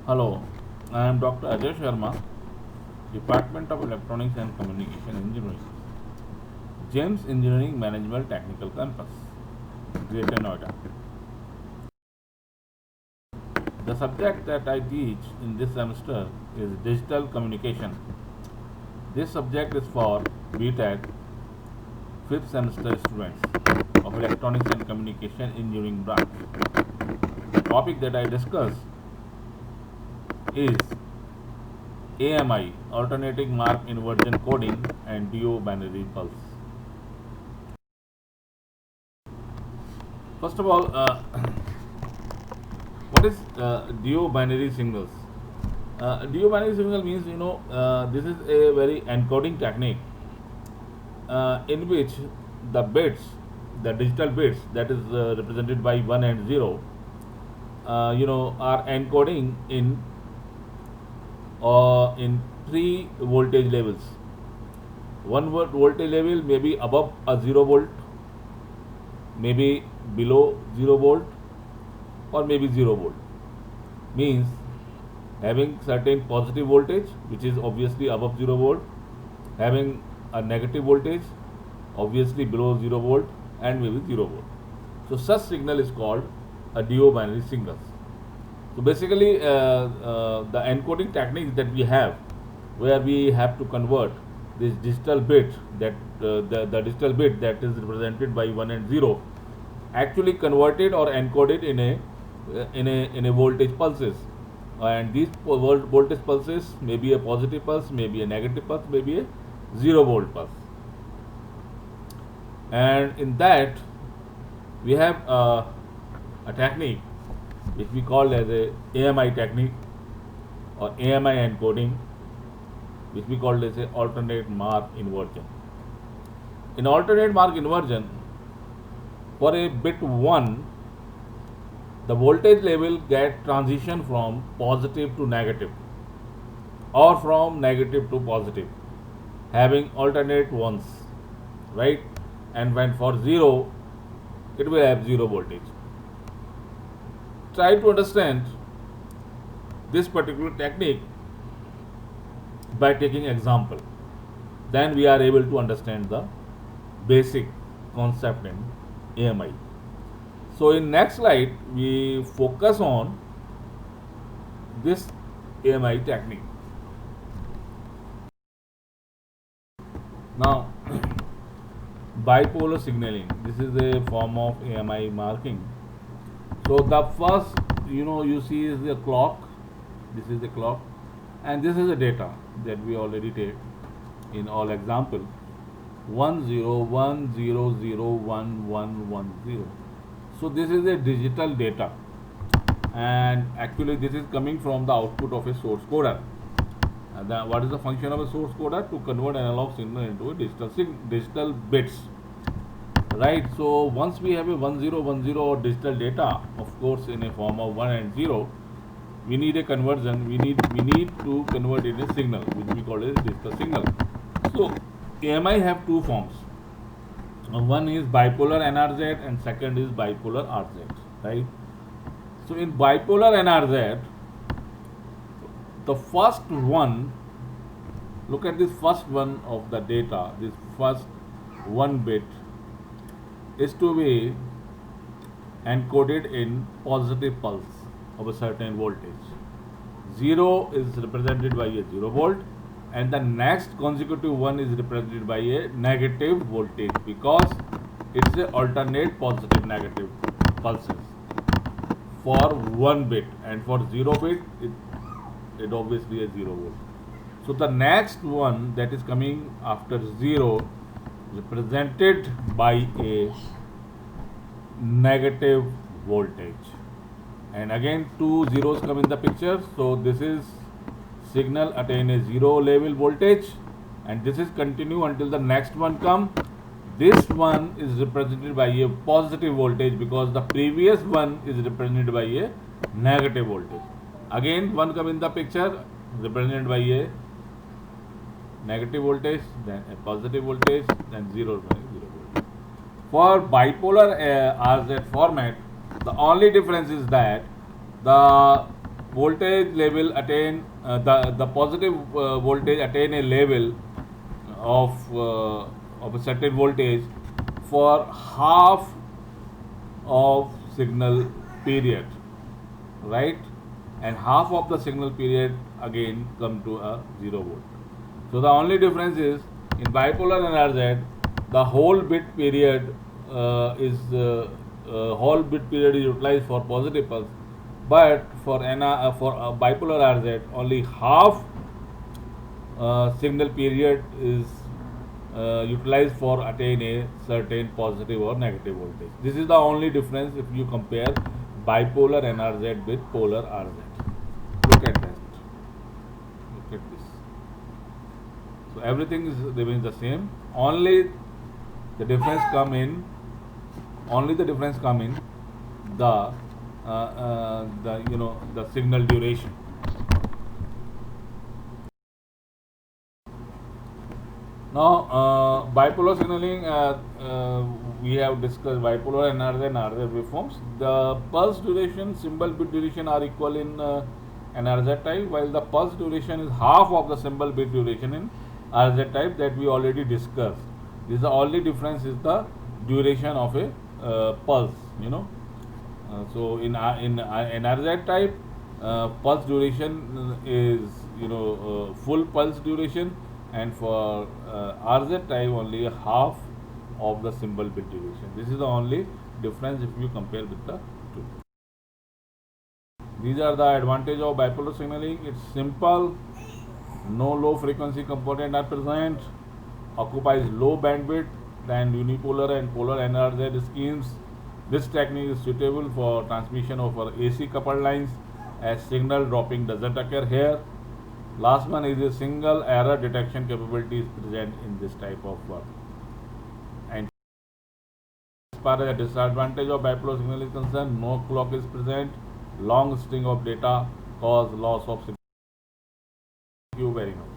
Hello, I am Dr. Ajay Sharma, Department of Electronics and Communication Engineering, James Engineering Management Technical Campus, Greater Noida. The subject that I teach in this semester is digital communication. This subject is for BTech 5th semester students of Electronics and Communication Engineering branch. The topic that I discuss is AMI, alternating mark inversion coding, and DO binary pulse. First of all, what is DO binary signals? DO binary signal means this is a very encoding technique in which the bits, the digital bits that is represented by 1 and 0, are encoding in three voltage levels. One voltage level may be above a 0 volt, maybe below 0 volt, or maybe 0 volt. Means having certain positive voltage which is obviously above 0 volt, having a negative voltage obviously below 0 volt, and maybe 0 volt. So such signal is called a DO binary signals. So basically the encoding techniques that we have, where we have to convert this digital bit that the digital bit that is represented by 1 and 0, actually converted or encoded in a voltage pulses, and these voltage pulses may be a positive pulse, may be a negative pulse, may be a 0 volt pulse. And in that we have a technique which we call as a AMI technique, or AMI encoding, which we call as a alternate mark inversion. In alternate mark inversion, for a bit 1, the voltage level get transition from positive to negative, or from negative to positive, having alternate ones, right? And when for 0, it will have 0 voltage. Try to understand this particular technique by taking example. Then we are able to understand the basic concept in AMI. So in next slide, we focus on this AMI technique. Now, bipolar signaling. This is a form of AMI marking. So the first, you see is the clock. This is the clock, and this is the data that we already take in all example. 1010011110. So this is a digital data, and actually this is coming from the output of a source coder. What is the function of a source coder? To convert analog signal into a digital bits, right? So once we have a 1010 or digital data, of course in a form of 1 and 0, we need a conversion. We need to convert it in a signal, which we call a digital signal. So AMI have two forms. One is bipolar NRZ and second is bipolar RZ, right? So in bipolar NRZ, the first one, look at this first one of the data, this first 1 bit is to be encoded in positive pulse of a certain voltage. 0 is represented by a 0 volt, and the next consecutive one is represented by a negative voltage, because it's a alternate positive negative pulses for 1 bit, and for 0 bit it obviously a 0 volt. So the next one that is coming after 0 represented by a negative voltage, and again two zeros come in the picture. So this is signal attain a 0 level voltage, and this is continue until the next one come. This one is represented by a positive voltage, because the previous one is represented by a negative voltage. Again one come in the picture, represented by a negative voltage, then a positive voltage, then 0 voltage. For bipolar RZ format, the only difference is that the voltage level attain the positive voltage attain a level of a certain voltage for half of signal period, right? And half of the signal period again come to a 0 volt. So the only difference is in bipolar NRZ, the whole bit period whole bit period is utilized for positive pulse, but for bipolar RZ, only half signal period is utilized for attain a certain positive or negative voltage. This is the only difference if you compare bipolar NRZ with polar RZ. Look at that. Look at this. So everything remains the same. Only the difference come in. Only the difference come in the the signal duration. Now, bipolar signaling, we have discussed bipolar NRZ and RZ waveforms. The pulse duration, symbol bit duration are equal in NRZ type, while the pulse duration is half of the symbol bit duration in RZ type that we already discussed. This is the only difference is the duration of a pulse, so in NRZ type, pulse duration is full pulse duration, and for RZ type only half of the symbol bit duration. This is the only difference if you compare with the two. These are the advantage of bipolar signaling. It's simple, no low frequency component are present, occupies low bandwidth than unipolar and polar NRZ schemes. This technique is suitable for transmission over AC coupled lines as signal dropping doesn't occur here. Last one is a single error detection capability is present in this type of work. And as far as the disadvantage of bipolar signal is concerned, no clock is present, long string of data cause loss of signal. Thank you very much.